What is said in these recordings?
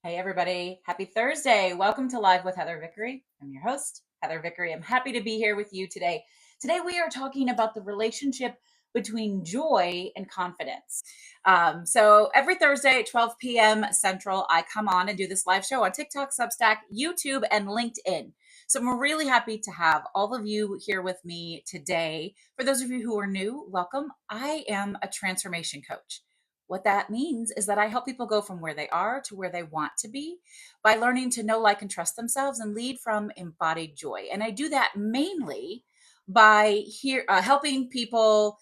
Hey, everybody. Happy Thursday. Welcome to Live with Heather Vickery. I'm your host, Heather Vickery. I'm happy to be here with you today. Today, we are talking about the relationship between joy and confidence. So every Thursday at 12 p.m. Central, I come on and do this live show on TikTok, Substack, YouTube, and LinkedIn. So I'm really happy to have all of you here with me today. For those of you who are new, welcome. I am a transformation coach. What that means is that I help people go from where they are to where they want to be by learning to know, like, and trust themselves and lead from embodied joy. And I do that mainly by helping people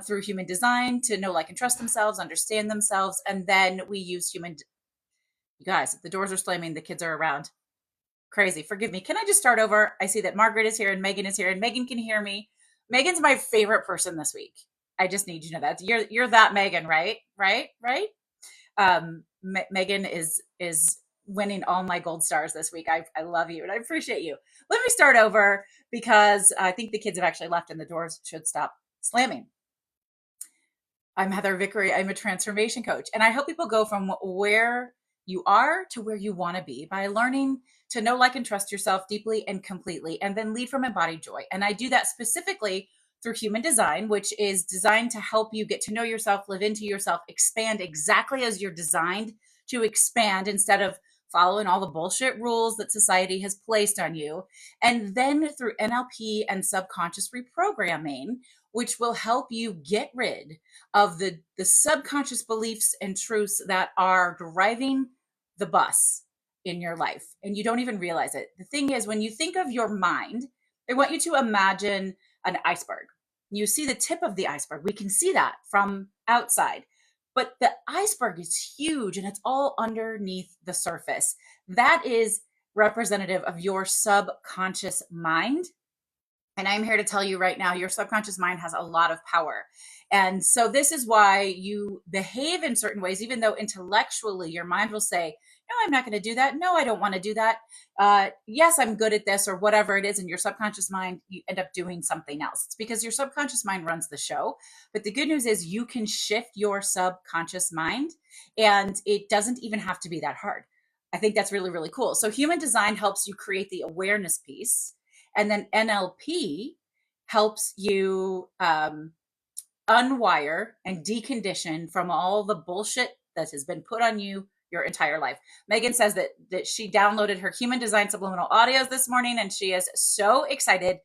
through human design to know, like, and trust themselves, understand themselves. And then we use you guys, the doors are slamming, the kids are around. Crazy. Forgive me. Can I just start over? I see that Margaret is here and Megan is here and Megan can hear me. Megan's my favorite person this week. I just need you to know that you're that Megan, right? Right. Megan is winning all my gold stars this week. I love you and I appreciate you. Let me start over because I think the kids have actually left and the doors should stop slamming. I'm Heather Vickery. I'm a transformation coach, and I help people go from where you are to where you want to be by learning to know, like, and trust yourself deeply and completely, and then lead from embodied joy. And I do that specifically through human design, which is designed to help you get to know yourself, live into yourself, expand exactly as you're designed to expand instead of following all the bullshit rules that society has placed on you. And then through NLP and subconscious reprogramming, which will help you get rid of the subconscious beliefs and truths that are driving the bus in your life and you don't even realize it. The thing is, when you think of your mind, I want you to imagine an iceberg. You see the tip of the iceberg. We can see that from outside, but the iceberg is huge and it's all underneath the surface. That is representative of your subconscious mind. And I'm here to tell you right now, your subconscious mind has a lot of power. And so this is why you behave in certain ways, even though intellectually your mind will say, no, I'm not going to do that. No, I don't want to do that. Yes, I'm good at this or whatever it is. And your subconscious mind, you end up doing something else. It's because your subconscious mind runs the show. But the good news is you can shift your subconscious mind and it doesn't even have to be that hard. I think that's really, really cool. So human design helps you create the awareness piece. And then NLP helps you unwire and decondition from all the bullshit that has been put on you your entire life. Megan says that she downloaded her human design subliminal audios this morning, and she is so excited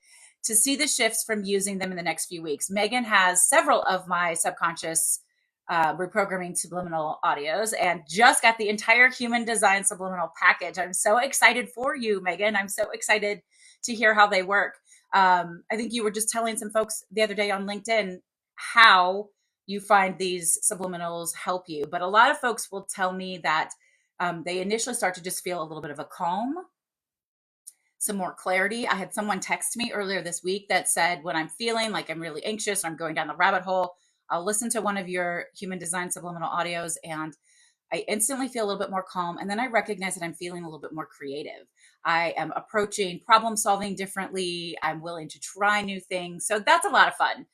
to see the shifts from using them in the next few weeks. Megan has several of my subconscious reprogramming subliminal audios and just got the entire human design subliminal package. I'm so excited for you, Megan. I'm so excited to hear how they work. I think you were just telling some folks the other day on LinkedIn how you find these subliminals help you. But a lot of folks will tell me that they initially start to just feel a little bit of a calm, some more clarity. I had someone text me earlier this week that said, when I'm feeling like I'm really anxious or I'm going down the rabbit hole, I'll listen to one of your human design subliminal audios and I instantly feel a little bit more calm. And then I recognize that I'm feeling a little bit more creative. I am approaching problem solving differently. I'm willing to try new things. So that's a lot of fun.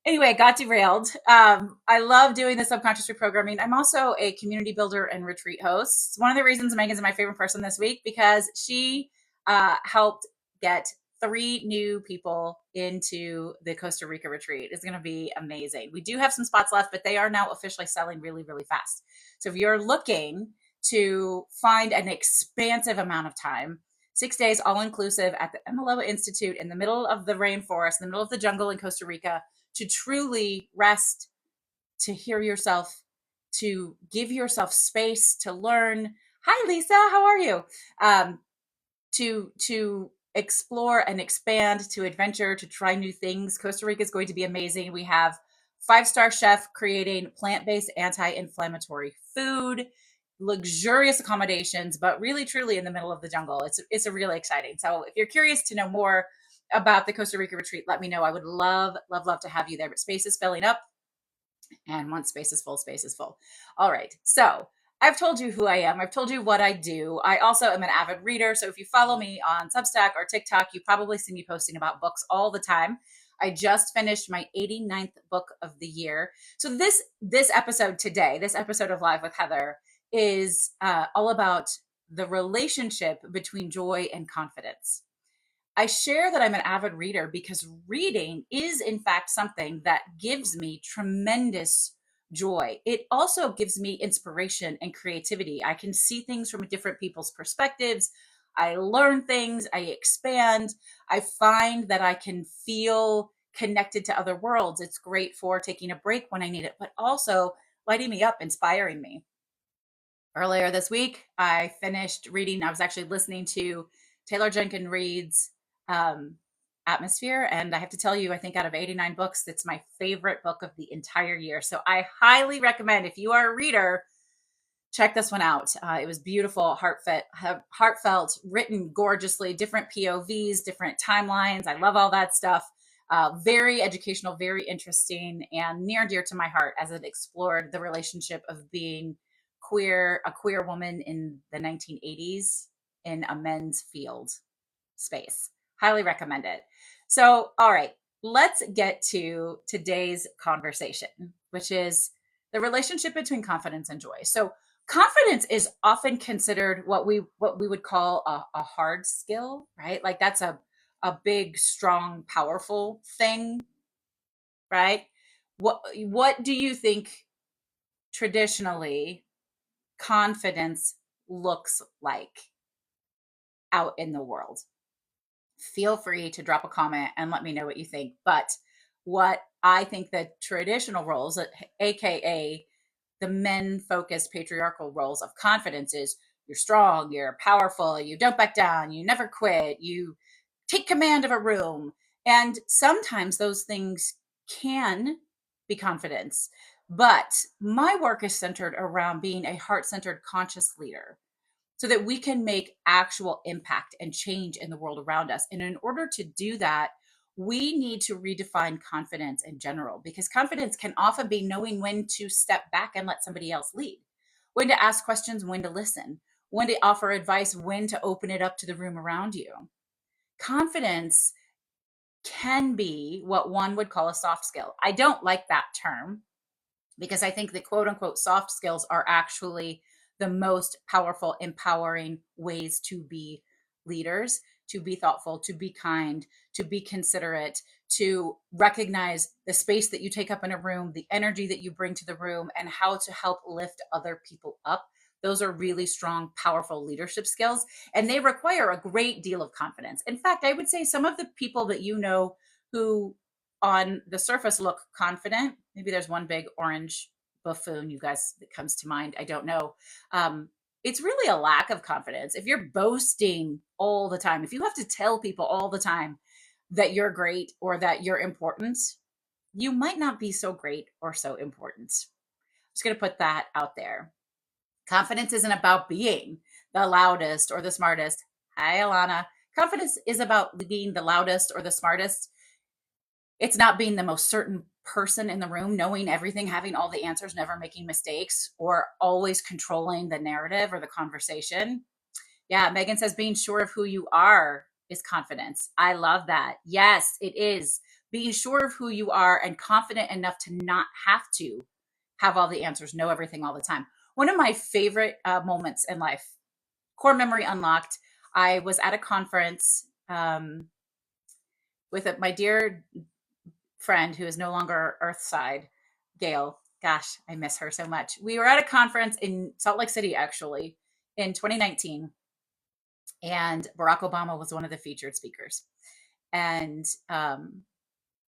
Anyway, I got derailed. I love doing the subconscious reprogramming. I'm also a community builder and retreat host. It's one of the reasons Megan's my favorite person this week because she helped get 3 new people into the Costa Rica retreat. It's going to be amazing. We do have some spots left, but they are now officially selling really, really fast. So if you're looking to find an expansive amount of time, 6 days, all inclusive at the Emaloa Institute in the middle of the rainforest, in the middle of the jungle in Costa Rica, to truly rest, to hear yourself, to give yourself space to learn. Hi, Lisa, how are you? To explore and expand, to adventure, to try new things. Costa Rica is going to be amazing. We have 5-star chef creating plant-based anti-inflammatory food, luxurious accommodations, but really truly in the middle of the jungle. It's a really exciting. So if you're curious to know more about the Costa Rica retreat, let me know. I would love to have you there, but space is filling up. And once space is full, space is full. All right. So I've told you who I am. I've told you what I do. I also am an avid reader. So if you follow me on Substack or TikTok, you probably see me posting about books all the time. I just finished my 89th book of the year. So this episode today, this episode of Live with Heather is all about the relationship between joy and confidence. I share that I'm an avid reader because reading is, in fact, something that gives me tremendous joy. It also gives me inspiration and creativity. I can see things from different people's perspectives. I learn things, I expand. I find that I can feel connected to other worlds. It's great for taking a break when I need it, but also lighting me up, inspiring me. Earlier this week, I finished reading, I was actually listening to Taylor Jenkins Reid's um, Atmosphere. And I have to tell you, I think out of 89 books, it's my favorite book of the entire year. So I highly recommend, if you are a reader, check this one out. It was beautiful, heartfelt, written gorgeously, different POVs, different timelines. I love all that stuff. Very educational, very interesting, and near and dear to my heart as it explored the relationship of being a queer woman in the 1980s in a men's field space. Highly recommend it. So, all right, let's get to today's conversation, which is the relationship between confidence and joy. So, confidence is often considered what we would call a hard skill, right? Like that's a big, strong, powerful thing, right? What do you think traditionally confidence looks like out in the world? Feel free to drop a comment and let me know what you think. But what I think the traditional roles, aka the men focused patriarchal roles of confidence, is you're strong, you're powerful, you don't back down, you never quit, you take command of a room. And sometimes those things can be confidence. But my work is centered around being a heart centered, conscious leader so that we can make actual impact and change in the world around us. And in order to do that, we need to redefine confidence in general, because confidence can often be knowing when to step back and let somebody else lead, when to ask questions, when to listen, when to offer advice, when to open it up to the room around you. Confidence can be what one would call a soft skill. I don't like that term because I think the quote unquote soft skills are actually the most powerful, empowering ways to be leaders, to be thoughtful, to be kind, to be considerate, to recognize the space that you take up in a room, the energy that you bring to the room, and how to help lift other people up. Those are really strong, powerful leadership skills, and they require a great deal of confidence. In fact, I would say some of the people that you know who on the surface look confident. Maybe there's one big orange buffoon, you guys, that comes to mind. I don't know. It's really a lack of confidence. If you're boasting all the time, if you have to tell people all the time that you're great or that you're important, you might not be so great or so important. I'm just going to put that out there. Confidence isn't about being the loudest or the smartest. Hi, Alana. Confidence is about being the loudest or the smartest. It's not being the most certain person in the room, knowing everything, having all the answers, never making mistakes, or always controlling the narrative or the conversation. Yeah, Megan says being sure of who you are is confidence. I love that. Yes, it is. Being sure of who you are and confident enough to not have to have all the answers, know everything all the time. One of my favorite moments in life, core memory unlocked. I was at a conference with my dear friend who is no longer Earthside, Gail. Gosh, I miss her so much. We were at a conference in Salt Lake City, actually, in 2019, and Barack Obama was one of the featured speakers. And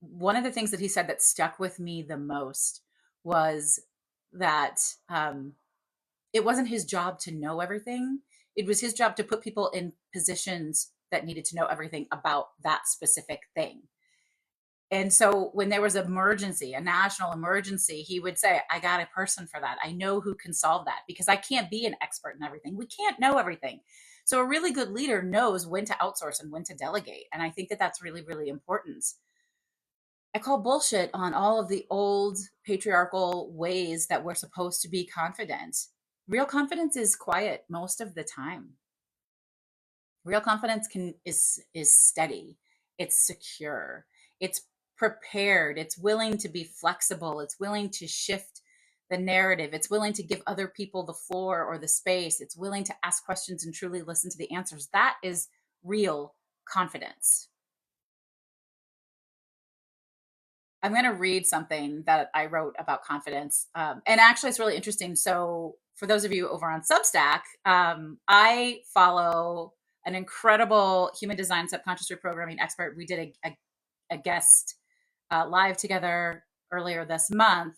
one of the things that he said that stuck with me the most was that it wasn't his job to know everything. It was his job to put people in positions that needed to know everything about that specific thing. And so when there was an emergency, a national emergency, he would say, I got a person for that. I know who can solve that, because I can't be an expert in everything. We can't know everything. So a really good leader knows when to outsource and when to delegate. And I think that that's really, really important. I call bullshit on all of the old patriarchal ways that we're supposed to be confident. Real confidence is quiet most of the time. Real confidence is steady, it's secure, it's prepared, it's willing to be flexible, it's willing to shift the narrative. It's willing to give other people the floor or the space. It's willing to ask questions and truly listen to the answers. That is real confidence. I'm going to read something that I wrote about confidence. And actually, it's really interesting. So, for those of you over on Substack, I follow an incredible human design subconscious reprogramming expert. We did a guest live together earlier this month.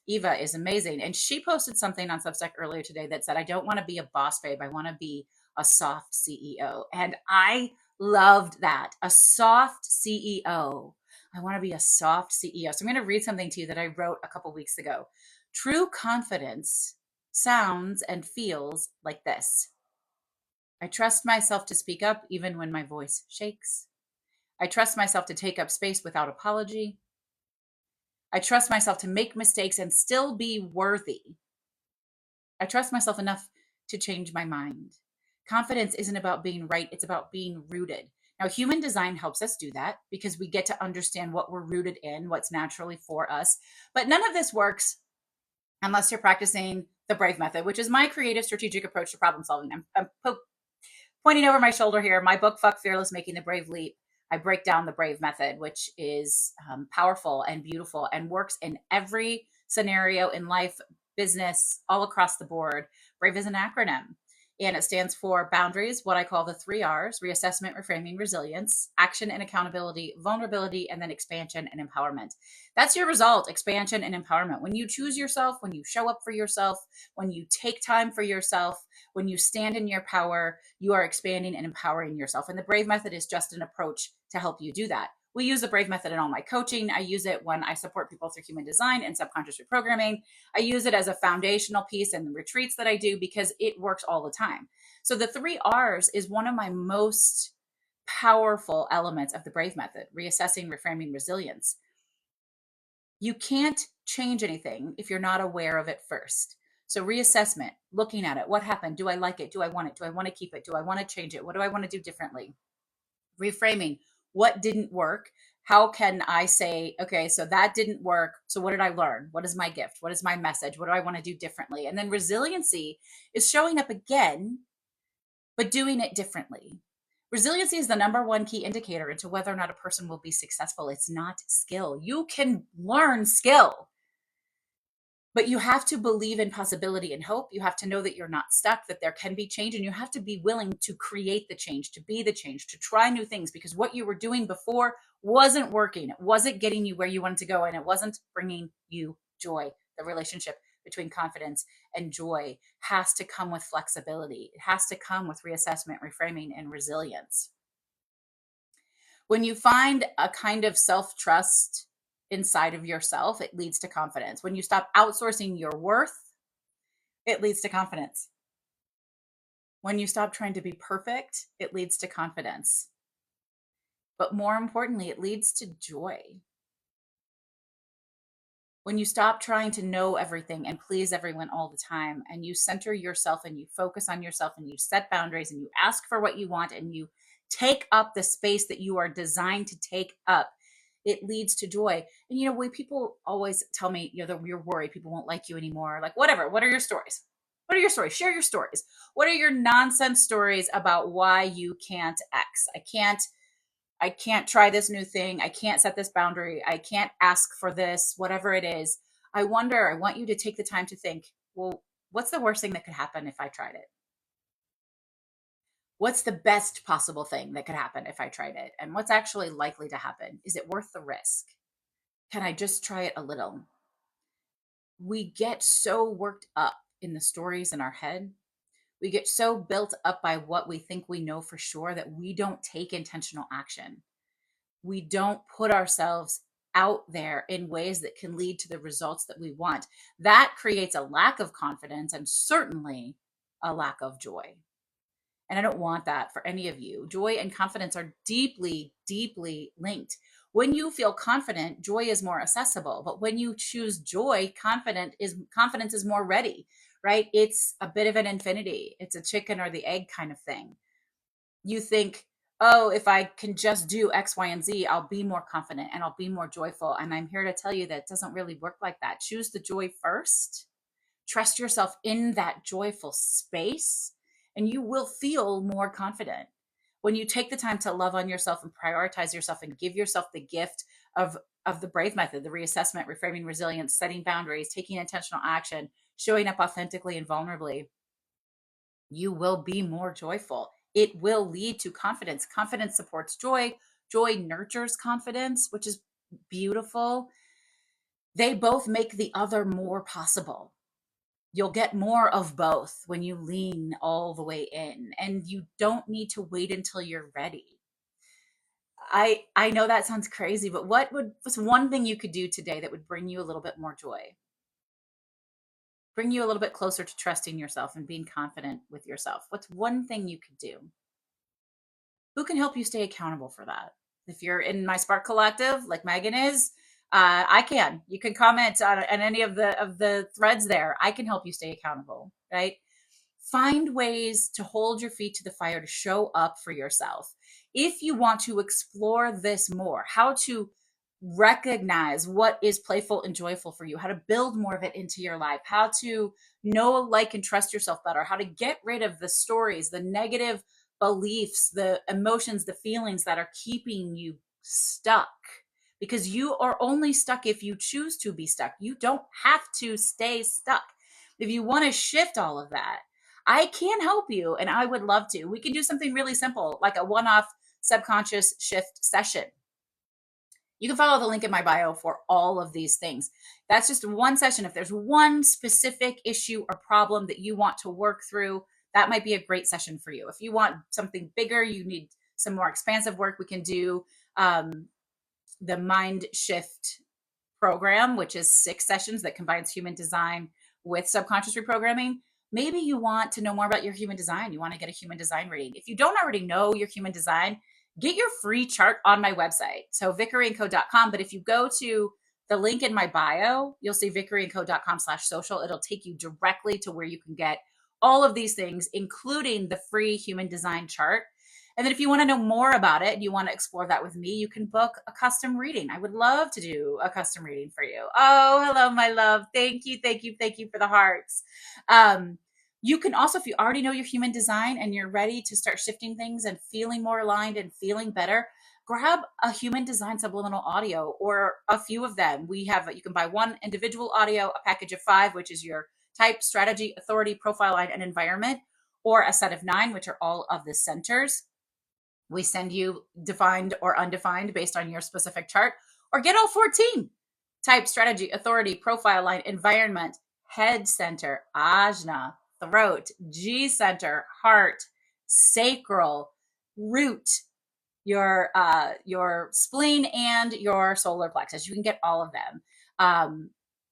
Eva is amazing. And she posted something on Substack earlier today that said, I don't want to be a boss babe. I want to be a soft CEO. And I loved that. A soft CEO. I want to be a soft CEO. So I'm going to read something to you that I wrote a couple weeks ago. True confidence sounds and feels like this. I trust myself to speak up even when my voice shakes. I trust myself to take up space without apology. I trust myself to make mistakes and still be worthy. I trust myself enough to change my mind. Confidence isn't about being right, it's about being rooted. Now, human design helps us do that because we get to understand what we're rooted in, what's naturally for us. But none of this works unless you're practicing the brave method, which is my creative strategic approach to problem solving. I'm pointing over my shoulder here. My book, Fuck Fearless, Making the Brave Leap. I break down the brave method, which is powerful and beautiful and works in every scenario in life, business, all across the board. Brave is an acronym, and it stands for boundaries, what I call the 3 R's: reassessment, reframing, resilience, action and accountability, vulnerability, and then expansion and empowerment. That's your result: expansion and empowerment. When you choose yourself, when you show up for yourself, when you take time for yourself, when you stand in your power, you are expanding and empowering yourself. And the brave method is just an approach to help you do that. We use the brave method in all my coaching. I use it when I support people through human design and subconscious reprogramming. I use it as a foundational piece in the retreats that I do because it works all the time. So the 3 R's is one of my most powerful elements of the brave method: reassessing, reframing, resilience. You can't change anything if you're not aware of it first. So reassessment, looking at it, what happened? Do I like it? Do I want it? Do I want to keep it? Do I want to change it? What do I want to do differently? Reframing, what didn't work? How can I say, okay, so that didn't work. So what did I learn? What is my gift? What is my message? What do I want to do differently? And then resiliency is showing up again, but doing it differently. Resiliency is the number one key indicator into whether or not a person will be successful. It's not skill. You can learn skill, but you have to believe in possibility and hope. You have to know that you're not stuck, that there can be change, and you have to be willing to create the change, to be the change, to try new things, because what you were doing before wasn't working. It wasn't getting you where you wanted to go, and it wasn't bringing you joy. The relationship between confidence and joy has to come with flexibility. It has to come with reassessment, reframing, and resilience. When you find a kind of self-trust inside of yourself, it leads to confidence. When you stop outsourcing your worth, it leads to confidence. When you stop trying to be perfect, it leads to confidence. But more importantly, it leads to joy. When you stop trying to know everything and please everyone all the time, and you center yourself and you focus on yourself and you set boundaries and you ask for what you want and you take up the space that you are designed to take up, it leads to joy. And when people always tell me, you're worried people won't like you anymore, like, whatever, what are your stories? What are your stories? Share your stories. What are your nonsense stories about why you can't X? I can't try this new thing. I can't set this boundary. I can't ask for this, whatever it is. I want you to take the time to think, well, what's the worst thing that could happen if I tried it? What's the best possible thing that could happen if I tried it? And what's actually likely to happen? Is it worth the risk? Can I just try it a little? We get so worked up in the stories in our head. We get so built up by what we think we know for sure that we don't take intentional action. We don't put ourselves out there in ways that can lead to the results that we want. That creates a lack of confidence and certainly a lack of joy. And I don't want that for any of you. Joy and confidence are deeply, deeply linked. When you feel confident, joy is more accessible. But when you choose joy, confidence is more ready, right? It's a bit of an infinity. It's a chicken or the egg kind of thing. You think, oh, if I can just do X, Y, and Z, I'll be more confident and I'll be more joyful. And I'm here to tell you that it doesn't really work like that. Choose the joy first. Trust yourself in that joyful space, and you will feel more confident. When you take the time to love on yourself and prioritize yourself and give yourself the gift of the brave method, the reassessment, reframing, resilience, setting boundaries, taking intentional action, showing up authentically and vulnerably, you will be more joyful. It will lead to confidence. Confidence supports joy. Joy nurtures confidence, which is beautiful. They both make the other more possible. You'll get more of both when you lean all the way in, and you don't need to wait until you're ready. I know that sounds crazy, but what's one thing you could do today that would bring you a little bit more joy? Bring you a little bit closer to trusting yourself and being confident with yourself. What's one thing you could do? Who can help you stay accountable for that? If you're in my Spark Collective, like Megan is, I can. You can comment on any of the threads there. I can help you stay accountable, right? Find ways to hold your feet to the fire, to show up for yourself. If you want to explore this more, how to recognize what is playful and joyful for you, how to build more of it into your life, how to know, like, and trust yourself better, how to get rid of the stories, the negative beliefs, the emotions, the feelings that are keeping you stuck. Because you are only stuck if you choose to be stuck. You don't have to stay stuck. If you want to shift all of that, I can help you, and I would love to. We can do something really simple, like a one-off subconscious shift session. You can follow the link in my bio for all of these things. That's just one session. If there's one specific issue or problem that you want to work through, that might be a great session for you. If you want something bigger, you need some more expansive work, we can do the Mind Shift program, which is 6 sessions that combines human design with subconscious reprogramming. Maybe you want to know more about your human design. You want to get a human design reading. If you don't already know your human design, get your free chart on my website. So vickeryandco.com. But if you go to the link in my bio, you'll see vickeryandco.com/social. It'll take you directly to where you can get all of these things, including the free human design chart. And then if you want to know more about it and you want to explore that with me, you can book a custom reading. I would love to do a custom reading for you. Oh, hello, my love. Thank you, thank you, thank you for the hearts. You can also, if you already know your human design and you're ready to start shifting things and feeling more aligned and feeling better, grab a human design subliminal audio or a few of them. You can buy one individual audio, a package of 5, which is your type, strategy, authority, profile line, and environment, or a set of 9, which are all of the centers. We send you defined or undefined based on your specific chart, or get all 14. Type, strategy, authority, profile line, environment, head center, ajna, throat, G center, heart, sacral, root, your spleen, and your solar plexus. You can get all of them.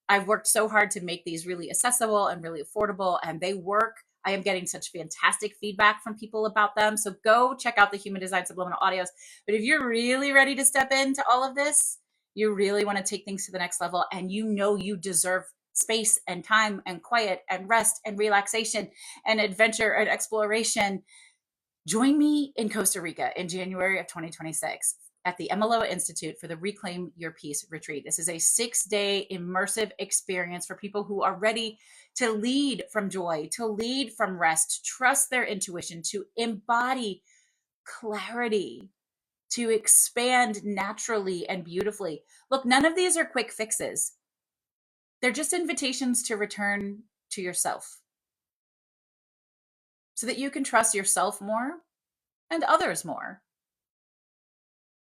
I've worked so hard to make these really accessible and really affordable, and they work. I am getting such fantastic feedback from people about them. So go check out the Human Design Subliminal Audios. But if you're really ready to step into all of this, you really want to take things to the next level, and you know you deserve space and time and quiet and rest and relaxation and adventure and exploration, join me in Costa Rica in January of 2026 at the MLO Institute for the Reclaim Your Peace retreat. This is a 6-day immersive experience for people who are ready to lead from joy, to lead from rest, trust their intuition, to embody clarity, to expand naturally and beautifully. Look, none of these are quick fixes. They're just invitations to return to yourself so that you can trust yourself more and others more,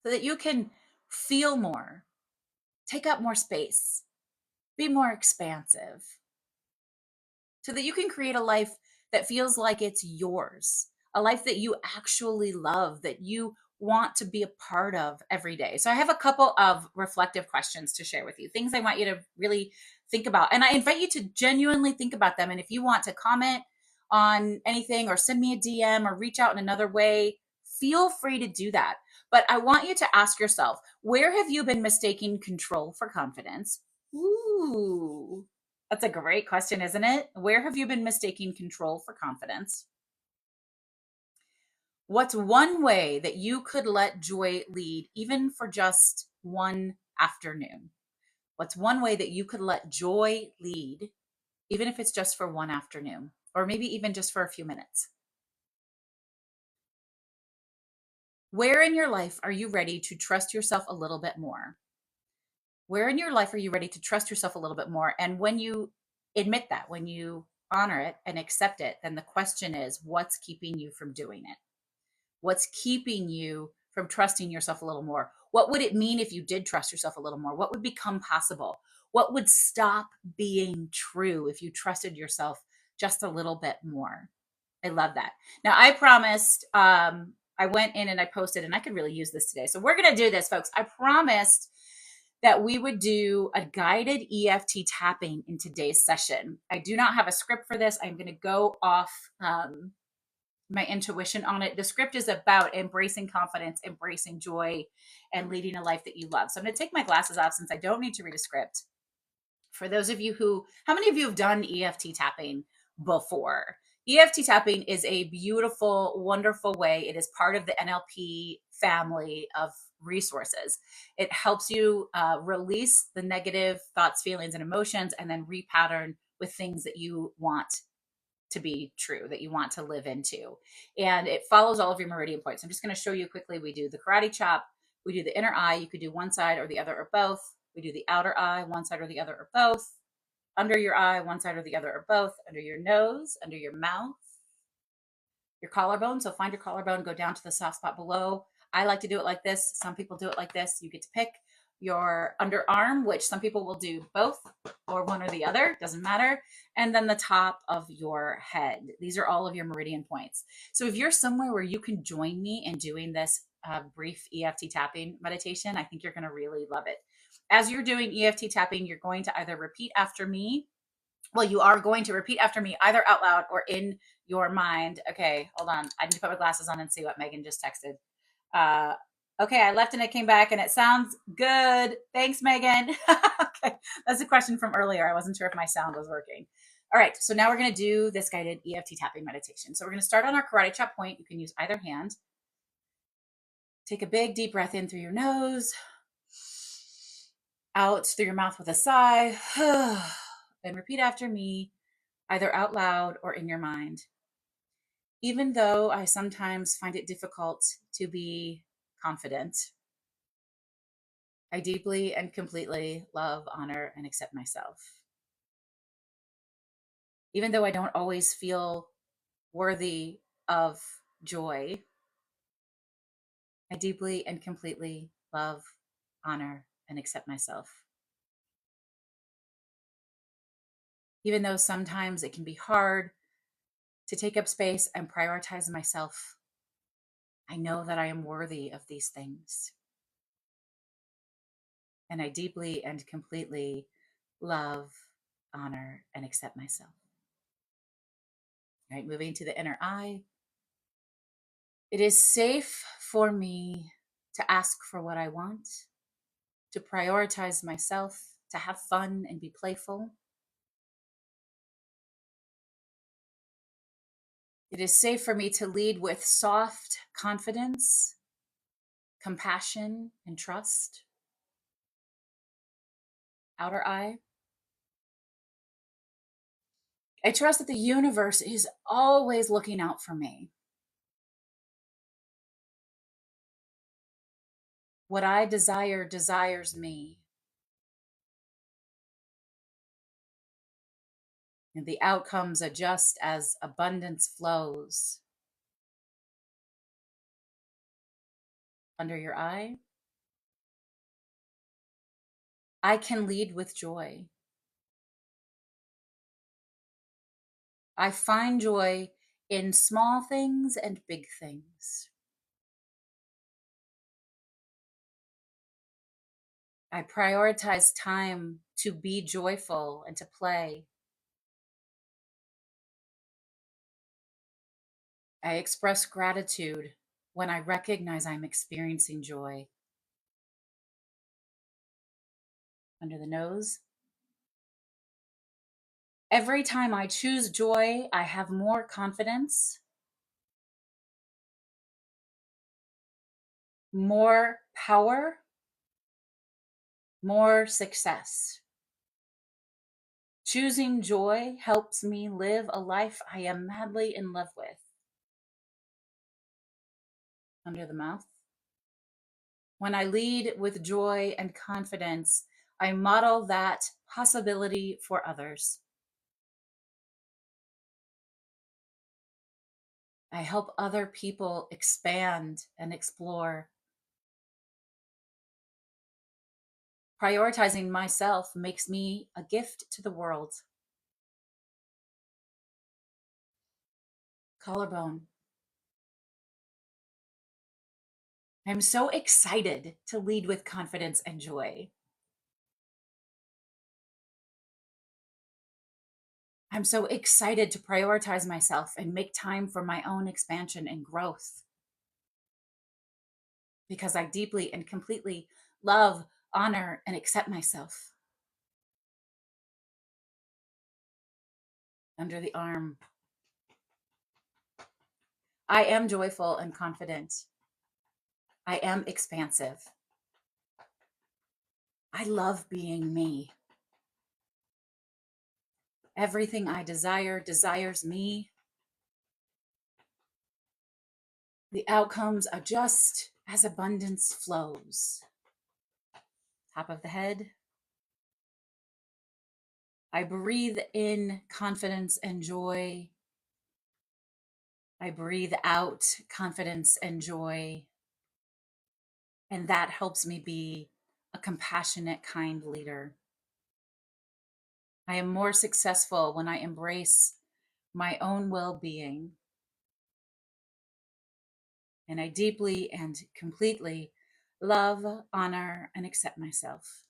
so that you can feel more, take up more space, be more expansive, so that you can create a life that feels like it's yours, a life that you actually love, that you want to be a part of every day. So I have a couple of reflective questions to share with you, things I want you to really think about. And I invite you to genuinely think about them. And if you want to comment on anything or send me a DM or reach out in another way, feel free to do that. But I want you to ask yourself, where have you been mistaking control for confidence? Ooh, that's a great question, isn't it? Where have you been mistaking control for confidence? What's one way that you could let joy lead, even for just one afternoon? What's one way that you could let joy lead, even if it's just for one afternoon, or maybe even just for a few minutes? Where in your life are you ready to trust yourself a little bit more? Where in your life are you ready to trust yourself a little bit more? And when you admit that, when you honor it and accept it, then the question is, what's keeping you from doing it? What's keeping you from trusting yourself a little more? What would it mean if you did trust yourself a little more? What would become possible? What would stop being true if you trusted yourself just a little bit more? I love that. Now, I promised, I went in and I posted, and I could really use this today. So we're going to do this, folks. I promised that we would do a guided EFT tapping in today's session. I do not have a script for this. I'm going to go off my intuition on it. The script is about embracing confidence, embracing joy, and leading a life that you love. So I'm going to take my glasses off since I don't need to read a script. For those of you how many of you have done EFT tapping before? EFT tapping is a beautiful, wonderful way. It is part of the NLP family of resources. It helps you release the negative thoughts, feelings, and emotions, and then repattern with things that you want to be true, that you want to live into. And it follows all of your meridian points. I'm just going to show you quickly. We do the karate chop. We do the inner eye. You could do one side or the other or both. We do the outer eye, one side or the other or both. Under your eye, one side or the other or both. Under your nose, under your mouth, your collarbone. So find your collarbone, go down to the soft spot below. I like to do it like this. Some people do it like this. You get to pick your underarm, which some people will do both or one or the other, doesn't matter. And then the top of your head. These are all of your meridian points. So if you're somewhere where you can join me in doing this brief EFT tapping meditation, I think you're going to really love it. As you're doing EFT tapping, you're going to either repeat after me. Well, you are going to repeat after me, either out loud or in your mind. Okay, hold on. I need to put my glasses on and see what Megan just texted. Okay, I left and I came back and it sounds good. Thanks, Megan. Okay, that's a question from earlier. I wasn't sure if my sound was working. All right, so now we're going to do this guided EFT tapping meditation. So we're going to start on our karate chop point. You can use either hand. Take a big deep breath in through your nose, out through your mouth with a sigh, and repeat after me, either out loud or in your mind. Even though I sometimes find it difficult to be confident, I deeply and completely love, honor, and accept myself. Even though I don't always feel worthy of joy, I deeply and completely love, honor, and accept myself. Even though sometimes it can be hard to take up space and prioritize myself, I know that I am worthy of these things. And I deeply and completely love, honor, and accept myself. All right, moving to the inner eye. It is safe for me to ask for what I want, to prioritize myself, to have fun and be playful. It is safe for me to lead with soft confidence, compassion, and trust. Outer eye. I trust that the universe is always looking out for me. What I desire desires me. And the outcomes adjust as abundance flows. Under your eye. I can lead with joy. I find joy in small things and big things. I prioritize time to be joyful and to play. I express gratitude when I recognize I'm experiencing joy. Under the nose. Every time I choose joy, I have more confidence. more power, more success. Choosing joy helps me live a life I am madly in love with. Under the mouth. When I lead with joy and confidence, I model that possibility for others. I help other people expand and explore. Prioritizing myself makes me a gift to the world. Collarbone. I'm so excited to lead with confidence and joy. I'm so excited to prioritize myself and make time for my own expansion and growth because I deeply and completely love, honor, and accept myself. Under the arm. I am joyful and confident. I am expansive. I love being me. Everything I desire desires me. The outcomes adjust as abundance flows. Top of the head. I breathe in confidence and joy. I breathe out confidence and joy. And that helps me be a compassionate, kind leader. I am more successful when I embrace my own well being. And I deeply and completely love, honor, and accept myself.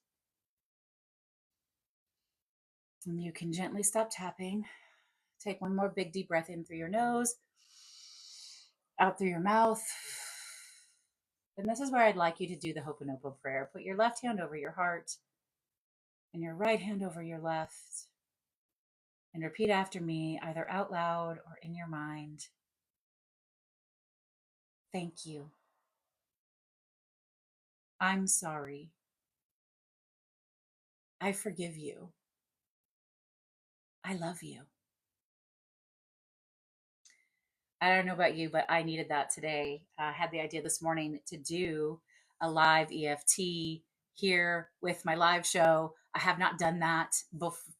And you can gently stop tapping. Take one more big deep breath in through your nose, out through your mouth. And this is where I'd like you to do the Ho'oponopono prayer. Put your left hand over your heart and your right hand over your left. And repeat after me, either out loud or in your mind. Thank you. I'm sorry. I forgive you. I love you. I don't know about you, but I needed that today. I had the idea this morning to do a live EFT here with my live show. I have not done that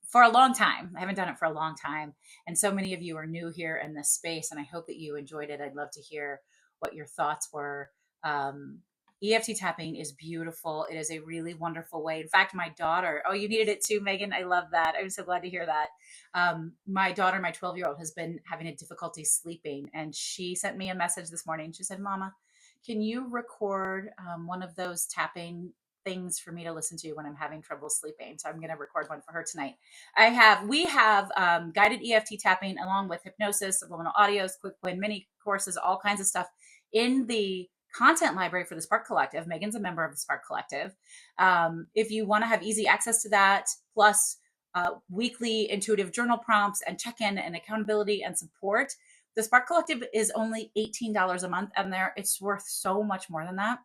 for a long time. I haven't done it for a long time. And so many of you are new here in this space, and I hope that you enjoyed it. I'd love to hear what your thoughts were. Um, EFT tapping is beautiful. It is a really wonderful way. In fact, my daughter, oh, you needed it too, Megan. I love that. I'm so glad to hear that. My daughter, my 12-year-old, has been having a difficulty sleeping, and she sent me a message this morning. She said, Mama, can you record one of those tapping things for me to listen to when I'm having trouble sleeping? So I'm going to record one for her tonight. We have guided EFT tapping along with hypnosis, subliminal audios, quick win mini courses, all kinds of stuff in the content library for the Spark Collective. Megan's a member of the Spark Collective. If you want to have easy access to that, plus weekly intuitive journal prompts and check-in and accountability and support, the Spark Collective is only $18 a month, and it's worth so much more than that.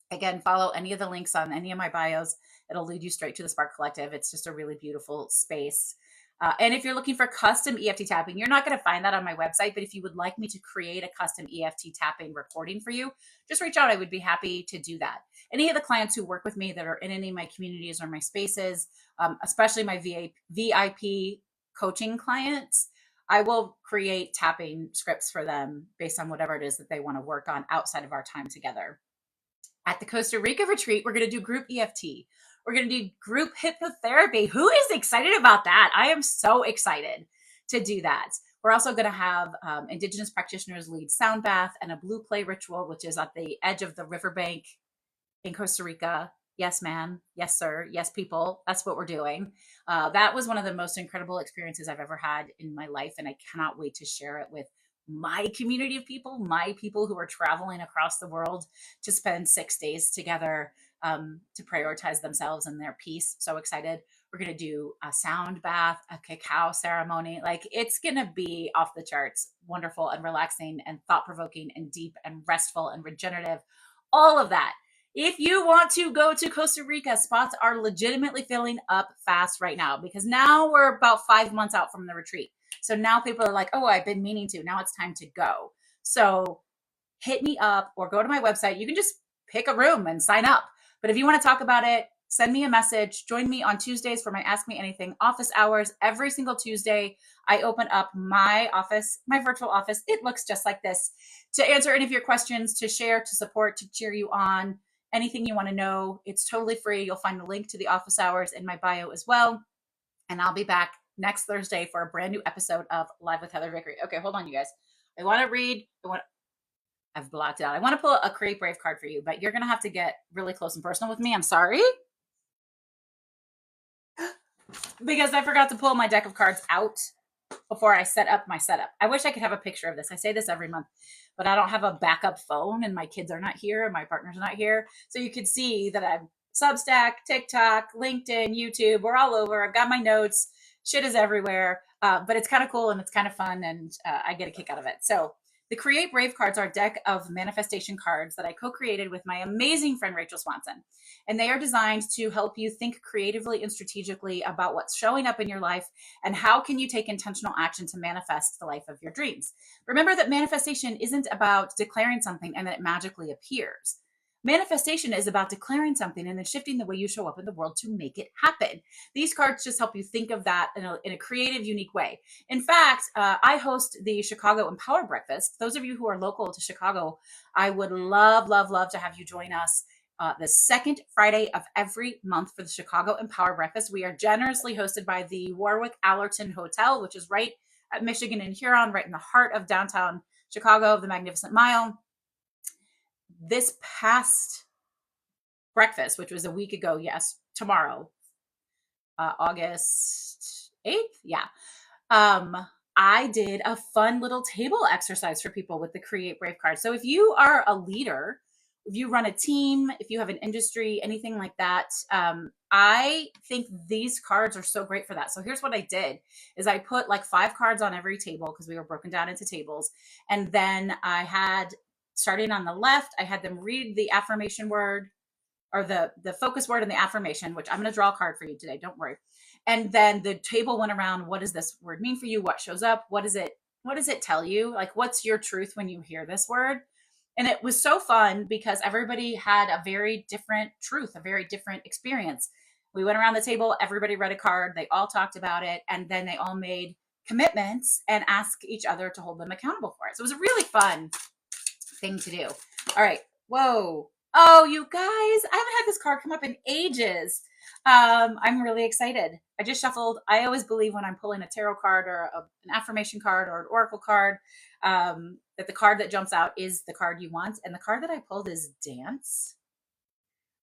Again, follow any of the links on any of my bios. It'll lead you straight to the Spark Collective. It's just a really beautiful space. And if you're looking for custom EFT tapping, you're not going to find that on my website. But if you would like me to create a custom EFT tapping recording for you, just reach out. I would be happy to do that. Any of the clients who work with me that are in any of my communities or my spaces, especially my VIP coaching clients, I will create tapping scripts for them based on whatever it is that they want to work on outside of our time together. At the Costa Rica retreat, we're going to do group EFT. We're going to do group hypnotherapy. Who is excited about that? I am so excited to do that. We're also going to have Indigenous practitioners lead sound bath and a blue clay ritual, which is at the edge of the riverbank in Costa Rica. Yes, ma'am. Yes, sir. Yes, people. That's what we're doing. That was one of the most incredible experiences I've ever had in my life, and I cannot wait to share it with my community of people, my people who are traveling across the world to spend 6 days together to prioritize themselves and their peace. So excited. We're going to do a sound bath, a cacao ceremony. Like, it's going to be off the charts, wonderful and relaxing and thought provoking and deep and restful and regenerative, all of that. If you want to go to Costa Rica, spots are legitimately filling up fast right now because now we're about 5 months out from the retreat. So now people are like, oh, I've been meaning to. Now it's time to go. So hit me up or go to my website. You can just pick a room and sign up. But if you want to talk about it, send me a message. Join me on Tuesdays for my Ask Me Anything office hours. Every single Tuesday, I open up my office, my virtual office. It looks just like this, to answer any of your questions, to share, to support, to cheer you on. Anything you want to know, it's totally free. You'll find a link to the office hours in my bio as well. And I'll be back next Thursday for a brand new episode of Live with Heather Vickery. Okay, hold on, you guys. I want to read. I've blocked it out. I want to pull a Create Brave card for you, but you're going to have to get really close and personal with me. I'm sorry. Because I forgot to pull my deck of cards out before I set up my setup. I wish I could have a picture of this. I say this every month, but I don't have a backup phone and my kids are not here and my partner's not here. So you could see that I'm Substack, TikTok, LinkedIn, YouTube. We're all over. I've got my notes. Shit is everywhere. But it's kind of cool and it's kind of fun and I get a kick out of it. So the Create Brave cards are a deck of manifestation cards that I co-created with my amazing friend, Rachel Swanson. And they are designed to help you think creatively and strategically about what's showing up in your life and how can you take intentional action to manifest the life of your dreams. Remember that manifestation isn't about declaring something and then it magically appears. Manifestation is about declaring something and then shifting the way you show up in the world to make it happen. These cards just help you think of that in a creative, unique way. In fact, I host the Chicago Empower Breakfast. Those of you who are local to Chicago, I would love, love, love to have you join us the second Friday of every month for the Chicago Empower Breakfast. We are generously hosted by the Warwick Allerton Hotel, which is right at Michigan and Huron, right in the heart of downtown Chicago, the Magnificent Mile. This past breakfast, which was a week ago, yes, tomorrow, August 8th, yeah. I did a fun little table exercise for people with the Create Brave card. So if you are a leader, if you run a team, if you have an industry, anything like that, I think these cards are so great for that. So here's what I did is I put like 5 cards on every table because we were broken down into tables. And then I had, starting on the left, I had them read the affirmation word or the focus word and the affirmation, which I'm going to draw a card for you today. Don't worry. And then the table went around. What does this word mean for you? What shows up? What does it tell you? Like, what's your truth when you hear this word? And it was so fun because everybody had a very different truth, a very different experience. We went around the table, everybody read a card, they all talked about it, and then they all made commitments and asked each other to hold them accountable for it. So it was a really fun thing to do. All right. Whoa. Oh, you guys, I haven't had this card come up in ages. I'm really excited. I just shuffled. I always believe when I'm pulling a tarot card or an affirmation card or an oracle card, that the card that jumps out is the card you want. And the card that I pulled is dance.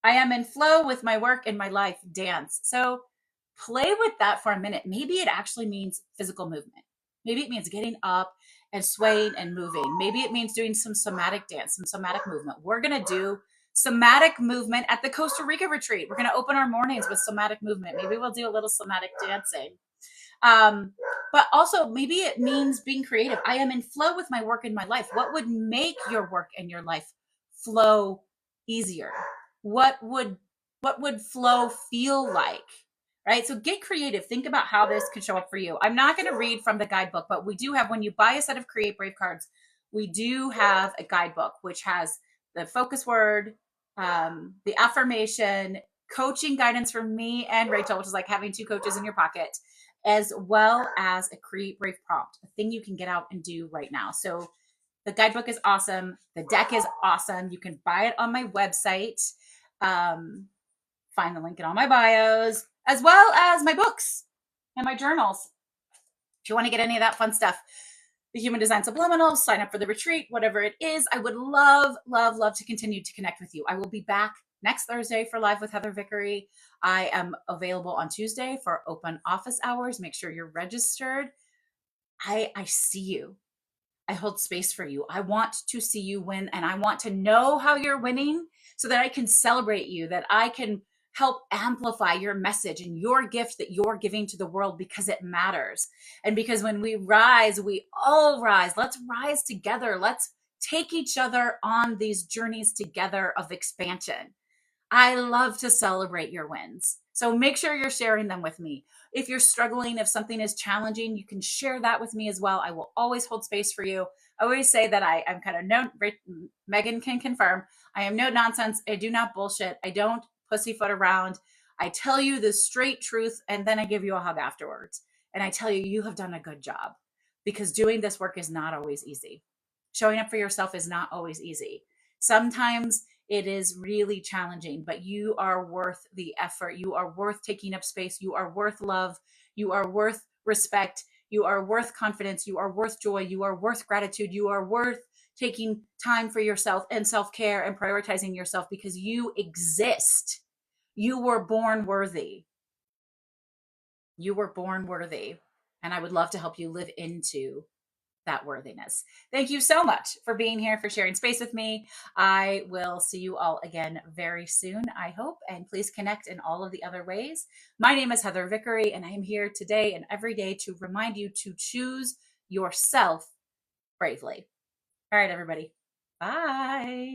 I am in flow with my work and my life, dance. So play with that for a minute. Maybe it actually means physical movement. Maybe it means getting up and swaying and moving. Maybe it means doing some somatic dance, some somatic movement. We're going to do somatic movement at the Costa Rica retreat. We're going to open our mornings with somatic movement. Maybe we'll do a little somatic dancing. But also maybe it means being creative. I am in flow with my work and my life. What would make your work and your life flow easier? What would flow feel like? Right? So get creative. Think about how this could show up for you. I'm not going to read from the guidebook, but we do have, when you buy a set of Create Brave cards, we do have a guidebook, which has the focus word, the affirmation, coaching guidance from me and Rachel, which is like having 2 coaches in your pocket, as well as a Create Brave prompt, a thing you can get out and do right now. So the guidebook is awesome. The deck is awesome. You can buy it on my website. Find the link in all my bios, as well as my books and my journals. If you want to get any of that fun stuff, the Human Design Subliminals, sign up for the retreat, whatever it is. I would love, love, love to continue to connect with you. I will be back next Thursday for Live with Heather Vickery. I am available on Tuesday for open office hours. Make sure you're registered. I see you. I hold space for you. I want to see you win, and I want to know how you're winning so that I can celebrate you, that I can help amplify your message and your gift that you're giving to the world, because it matters. And because when we rise, we all rise. Let's rise together. Let's take each other on these journeys together of expansion. I love to celebrate your wins. So make sure you're sharing them with me. If you're struggling, if something is challenging, you can share that with me as well. I will always hold space for you. I always say that I'm kind of no, Megan can confirm, I am no nonsense. I do not bullshit. I don't pussyfoot around. I tell you the straight truth and then I give you a hug afterwards. And I tell you, you have done a good job because doing this work is not always easy. Showing up for yourself is not always easy. Sometimes it is really challenging, but you are worth the effort. You are worth taking up space. You are worth love. You are worth respect. You are worth confidence. You are worth joy. You are worth gratitude. You are worth taking time for yourself and self-care and prioritizing yourself because you exist. You were born worthy. You were born worthy. And I would love to help you live into that worthiness. Thank you so much for being here, for sharing space with me. I will see you all again very soon, I hope, and please connect in all of the other ways. My name is Heather Vickery, and I am here today and every day to remind you to choose yourself bravely. All right, everybody. Bye.